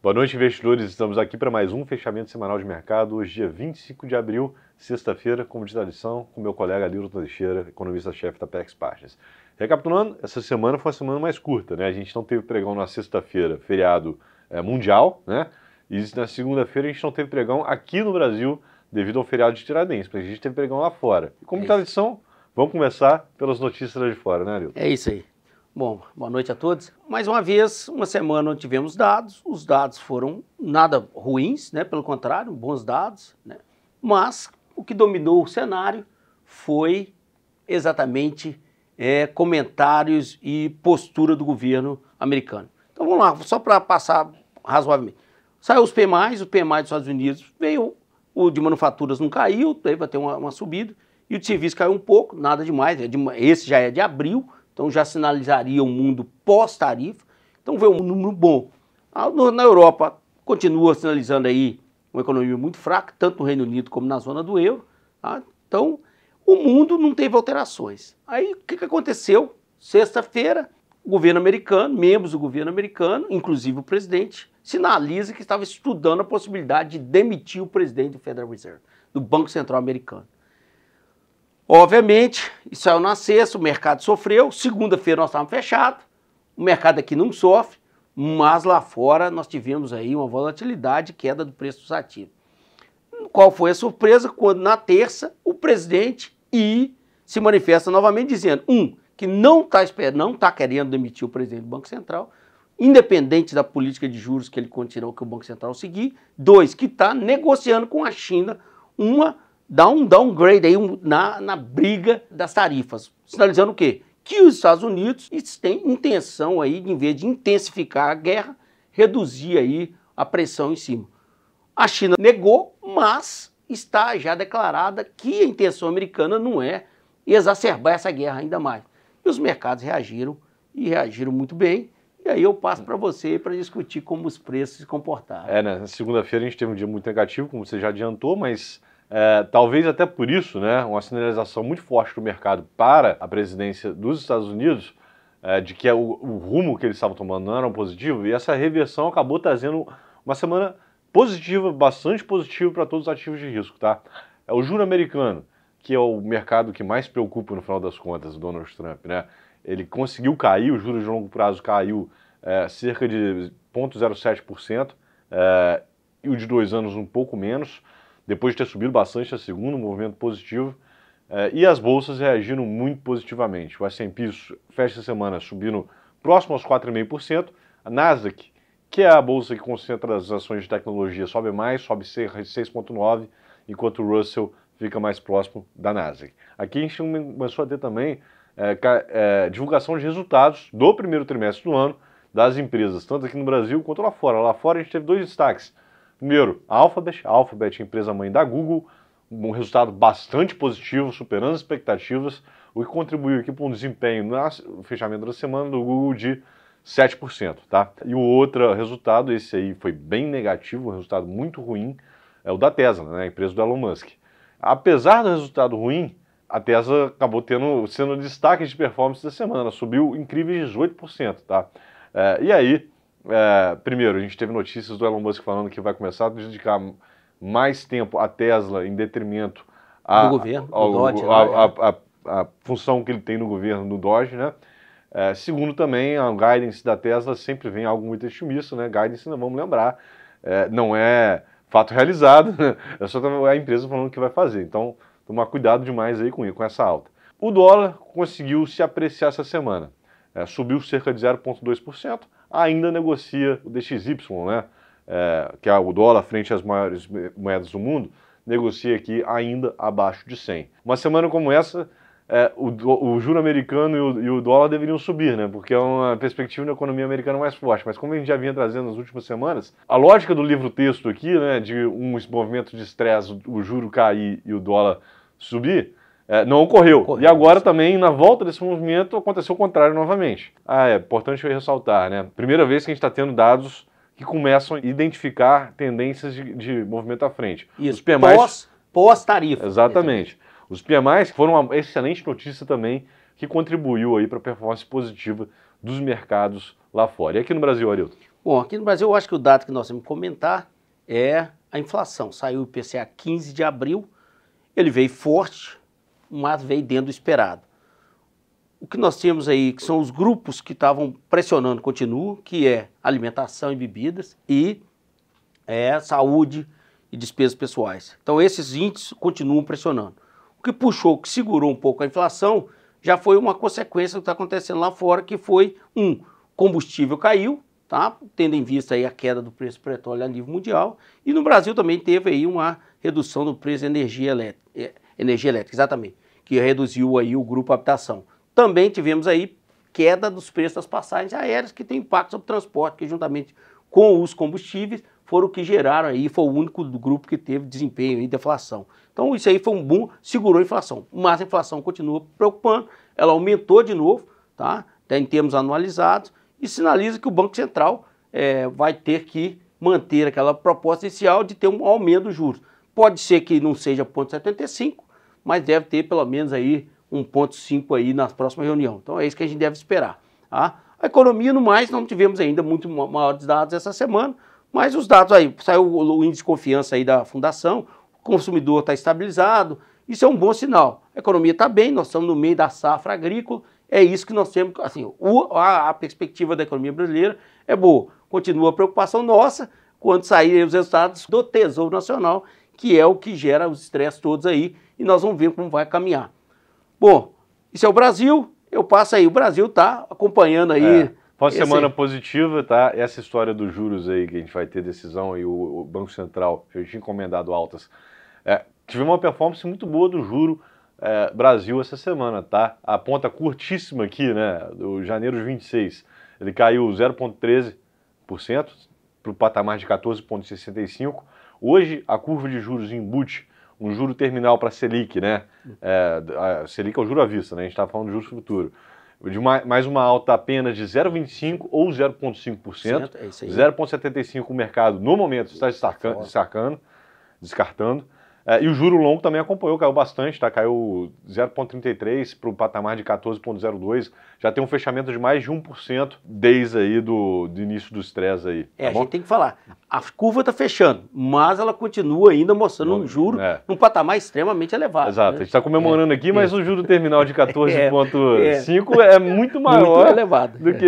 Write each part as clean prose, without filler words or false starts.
Boa noite, investidores. Estamos aqui para mais um fechamento semanal de mercado, hoje dia 25 de abril, sexta-feira, como de tradição, com meu colega Lilton Teixeira, economista-chefe da PEX Partners. Recapitulando, essa semana foi uma semana mais curta, né? A gente não teve pregão na sexta-feira, feriado mundial, né? E na segunda-feira a gente não teve pregão aqui no Brasil, devido ao feriado de Tiradentes, porque a gente teve pregão lá fora. E como de tradição, vamos começar pelas notícias lá de fora, né, Lilton? É isso aí. Bom, boa noite a todos. Mais uma vez, uma semana onde tivemos dados. Os dados foram nada ruins, né? Pelo contrário, bons dados, né? Mas o que dominou o cenário foi exatamente comentários e postura do governo americano. Então vamos lá, só para passar razoavelmente. Saiu os PMIs, o PMI dos Estados Unidos veio, o de manufaturas não caiu, daí vai ter uma subida, e o de serviço caiu um pouco, nada demais, esse já é de abril, então já sinalizaria um mundo pós-tarifa, então veio um número bom. Na Europa continua sinalizando aí uma economia muito fraca, tanto no Reino Unido como na zona do euro, tá? Então o mundo não teve alterações. Aí o que aconteceu? Sexta-feira, o governo americano, membros do governo americano, inclusive o presidente, sinaliza que estava estudando a possibilidade de demitir o presidente do Federal Reserve, do Banco Central americano. Obviamente, isso saiu na sexta, o mercado sofreu, segunda-feira nós estávamos fechados, o mercado aqui não sofre, mas lá fora nós tivemos aí uma volatilidade e queda do preço dos ativos. Qual foi a surpresa? Quando na terça o presidente se manifesta novamente dizendo, que não está querendo demitir o presidente do Banco Central, independente da política de juros que ele continuou, que o Banco Central seguir. 2, que está negociando com a China dá um downgrade aí na briga das tarifas, sinalizando o quê? Que os Estados Unidos têm intenção aí, em vez de intensificar a guerra, reduzir aí a pressão em cima. A China negou, mas está já declarada que a intenção americana não é exacerbar essa guerra ainda mais. E os mercados reagiram, e reagiram muito bem. E aí eu passo para você para discutir como os preços se comportaram. Né? Na segunda-feira a gente teve um dia muito negativo, como você já adiantou, mas talvez até por isso, né, uma sinalização muito forte do mercado para a presidência dos Estados Unidos, de que o rumo que eles estavam tomando não era um positivo, e essa reversão acabou trazendo uma semana positiva, bastante positiva para todos os ativos de risco, tá? O juro americano, que é o mercado que mais preocupa no final das contas, do Donald Trump, né? Ele conseguiu cair, o juros de longo prazo caiu cerca de 0,07%, e o de 2 anos um pouco menos, depois de ter subido bastante a segunda, um movimento positivo, e as bolsas reagiram muito positivamente. O S&P fecha a semana subindo próximo aos 4,5%, a Nasdaq, que é a bolsa que concentra as ações de tecnologia, sobe mais, sobe 6,9%, enquanto o Russell fica mais próximo da Nasdaq. Aqui a gente começou a ter também divulgação de resultados do primeiro trimestre do ano das empresas, tanto aqui no Brasil quanto lá fora. Lá fora a gente teve 2 destaques. Primeiro, a Alphabet, a empresa-mãe da Google, um resultado bastante positivo, superando as expectativas, o que contribuiu aqui para um desempenho no fechamento da semana do Google de 7%, tá? E o outro resultado, esse aí foi bem negativo, um resultado muito ruim, é o da Tesla, né, a empresa do Elon Musk. Apesar do resultado ruim, a Tesla acabou sendo destaque de performance da semana, subiu incríveis 18%, tá? E aí, primeiro, a gente teve notícias do Elon Musk falando que vai começar a dedicar mais tempo à Tesla em detrimento do governo, do Dodge, a função que ele tem no governo, no Dodge, né? Segundo também, a guidance da Tesla sempre vem algo muito otimista, né? Guidance, não vamos lembrar, não é fato realizado, né? É só a empresa falando que vai fazer. Então, tomar cuidado demais aí com essa alta. O dólar conseguiu se apreciar essa semana. Subiu cerca de 0,2%, ainda negocia o DXY, né? Que é o dólar frente às maiores moedas do mundo, negocia aqui ainda abaixo de 100. Uma semana como essa, o juro americano e o dólar deveriam subir, né? Porque é uma perspectiva da economia americana mais forte. Mas como a gente já vinha trazendo nas últimas semanas, a lógica do livro-texto aqui, né, de um movimento de estresse, o juro cair e o dólar subir, não ocorreu. E agora também, na volta desse movimento, aconteceu o contrário novamente. É importante ressaltar, né? Primeira vez que a gente está tendo dados que começam a identificar tendências de movimento à frente. Isso, os PMIs, pós-tarifa. Exatamente. Os PMIs foram uma excelente notícia também, que contribuiu aí para a performance positiva dos mercados lá fora. E aqui no Brasil, Arilton? Bom, aqui no Brasil eu acho que o dado que nós temos que comentar é a inflação. Saiu o IPCA 15 de abril, ele veio forte, mas veio dentro do esperado. O que nós temos aí, que são os grupos que estavam pressionando, continuam, que é alimentação e bebidas e saúde e despesas pessoais. Então esses índices continuam pressionando. O que puxou, que segurou um pouco a inflação, já foi uma consequência do que está acontecendo lá fora, que foi combustível caiu, tá? Tendo em vista aí a queda do preço do petróleo a nível mundial, e no Brasil também teve aí uma redução do preço de energia elétrica, exatamente, que reduziu aí o grupo habitação. Também tivemos aí queda dos preços das passagens aéreas, que tem impacto sobre o transporte, que juntamente com os combustíveis foram o que geraram aí, foi o único do grupo que teve desempenho aí de deflação. Então isso aí foi um boom, segurou a inflação, mas a inflação continua preocupando, ela aumentou de novo, tá? Em termos anualizados, e sinaliza que o Banco Central vai ter que manter aquela proposta inicial de ter um aumento dos juros. Pode ser que não seja 0,75, mas deve ter pelo menos aí 1,5 aí na próxima reunião. Então é isso que a gente deve esperar. Tá? A economia, no mais, não tivemos ainda muito maiores dados essa semana, mas os dados aí, saiu o índice de confiança aí da Fundação, o consumidor está estabilizado, isso é um bom sinal. A economia está bem, nós estamos no meio da safra agrícola, é isso que nós temos, assim, a perspectiva da economia brasileira é boa. Continua a preocupação nossa quando saírem os resultados do Tesouro Nacional, que é o que gera os estresses todos aí, e nós vamos ver como vai caminhar. Bom, isso é o Brasil, eu passo aí, o Brasil está acompanhando aí. Semana positiva, tá? Essa história dos juros aí, que a gente vai ter decisão e o Banco Central, já tinha encomendado altas. Tivemos uma performance muito boa do juro Brasil essa semana, tá? A ponta curtíssima aqui, né, do janeiro de 26, ele caiu 0,13% para o patamar de 14,65%. Hoje, a curva de juros embute um juro terminal para a Selic, né? A Selic é o juro à vista, né? A gente está falando de juros futuro. De mais uma alta apenas de 0,25% ou 0,5%. 0,75% o mercado, no momento, está descartando. E o juro longo também acompanhou, caiu bastante, tá? Caiu 0,33% para o patamar de 14,02%. Já tem um fechamento de mais de 1% desde aí do início do estresse aí. A gente tem que falar, a curva está fechando, mas ela continua ainda mostrando um juro num patamar extremamente elevado. Exato, né? A gente está comemorando aqui, mas o juro terminal de 14,5% é muito maior muito elevado, do que...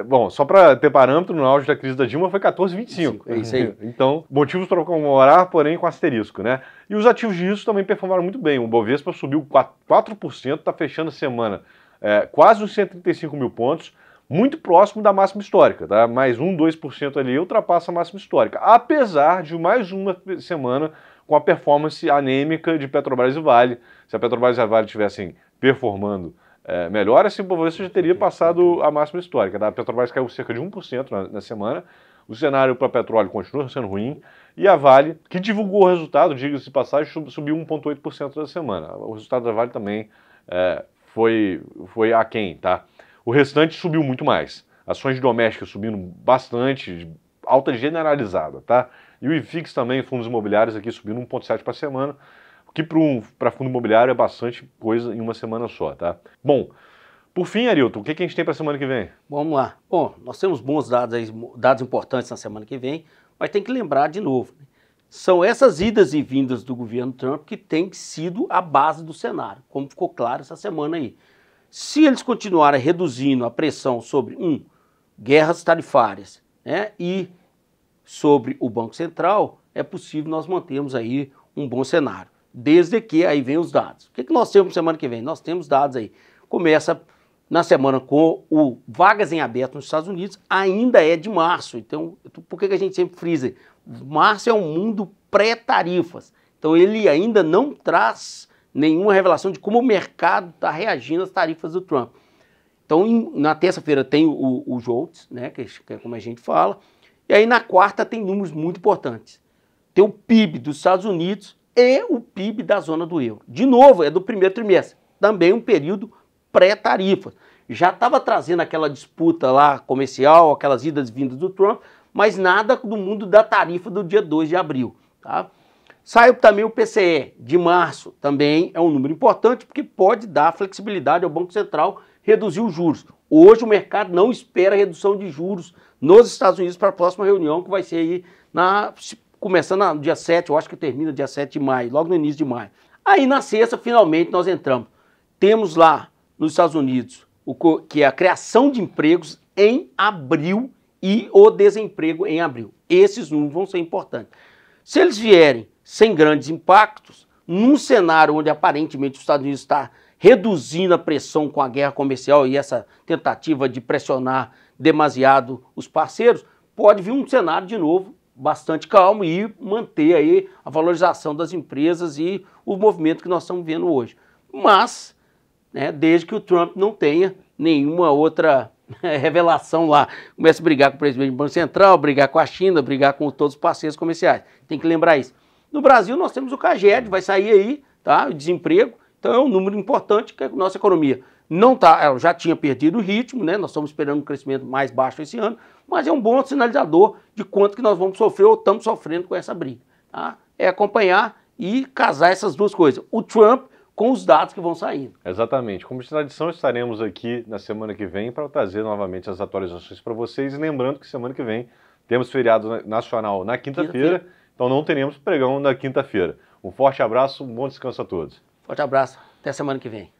Bom, só para ter parâmetro, no auge da crise da Dilma foi 14,25%. É isso aí. Então, motivos para comemorar, porém com asterisco, né? E os ativos de risco também performaram muito bem. O Bovespa subiu 4%, está fechando a semana quase os 135 mil pontos, muito próximo da máxima histórica, tá? Mais 2% ali ultrapassa a máxima histórica, apesar de mais uma semana com a performance anêmica de Petrobras e Vale. Se a Petrobras e a Vale estivessem performando melhor, assim, o Bovespa já teria passado a máxima histórica, tá? A Petrobras caiu cerca de 1% na semana. O cenário para petróleo continua sendo ruim. E a Vale, que divulgou o resultado, diga-se de passagem, subiu 1,8% da semana. O resultado da Vale também foi aquém, tá? O restante subiu muito mais. Ações domésticas subindo bastante, alta generalizada, tá? E o IFIX também, fundos imobiliários aqui subindo 1,7% para semana, o que para fundo imobiliário é bastante coisa em uma semana só, tá? Bom, por fim, Arilton, o que a gente tem para a semana que vem? Vamos lá. Bom, nós temos bons dados aí, dados importantes na semana que vem, mas tem que lembrar de novo, né? São essas idas e vindas do governo Trump que tem sido a base do cenário, como ficou claro essa semana aí. Se eles continuarem reduzindo a pressão sobre, guerras tarifárias, né, e sobre o Banco Central, é possível nós mantermos aí um bom cenário, desde que aí vem os dados. O que nós temos semana que vem? Nós temos dados aí. Começa na semana com o vagas em aberto nos Estados Unidos, ainda é de março. Então, por que a gente sempre frisa? Março é um mundo pré-tarifas. Então, ele ainda não traz nenhuma revelação de como o mercado está reagindo às tarifas do Trump. Então, na terça-feira tem o JOLTS, né, que é como a gente fala, e aí na quarta tem números muito importantes. Tem o PIB dos Estados Unidos e o PIB da zona do euro. De novo, é do primeiro trimestre. Também um período pré-tarifa. Já estava trazendo aquela disputa lá comercial, aquelas idas e vindas do Trump, mas nada do mundo da tarifa do dia 2 de abril. Tá? Saiu também o PCE de março, também é um número importante porque pode dar flexibilidade ao Banco Central reduzir os juros. Hoje o mercado não espera redução de juros nos Estados Unidos para a próxima reunião, que vai ser aí começando no dia 7, eu acho que termina dia 7 de maio, logo no início de maio. Aí na sexta, finalmente, nós entramos. Temos lá nos Estados Unidos que é a criação de empregos em abril e o desemprego em abril. Esses números vão ser importantes. Se eles vierem sem grandes impactos, num cenário onde aparentemente os Estados Unidos está reduzindo a pressão com a guerra comercial e essa tentativa de pressionar demasiado os parceiros, pode vir um cenário de novo bastante calmo e manter aí a valorização das empresas e o movimento que nós estamos vendo hoje. Mas, né, desde que o Trump não tenha nenhuma outra revelação lá, comece a brigar com o presidente do Banco Central, brigar com a China, brigar com todos os parceiros comerciais. Tem que lembrar isso. No Brasil nós temos o CAGED, vai sair aí, tá? O desemprego, então é um número importante que a nossa economia não tá, ela já tinha perdido o ritmo, né? Nós estamos esperando um crescimento mais baixo esse ano, mas é um bom sinalizador de quanto que nós vamos sofrer ou estamos sofrendo com essa briga, tá? É acompanhar e casar essas duas coisas. O Trump com os dados que vão saindo. Exatamente. Como de tradição, estaremos aqui na semana que vem para trazer novamente as atualizações para vocês. E lembrando que semana que vem temos feriado nacional na quinta-feira, então não teremos pregão na quinta-feira. Um forte abraço, um bom descanso a todos. Forte abraço, até semana que vem.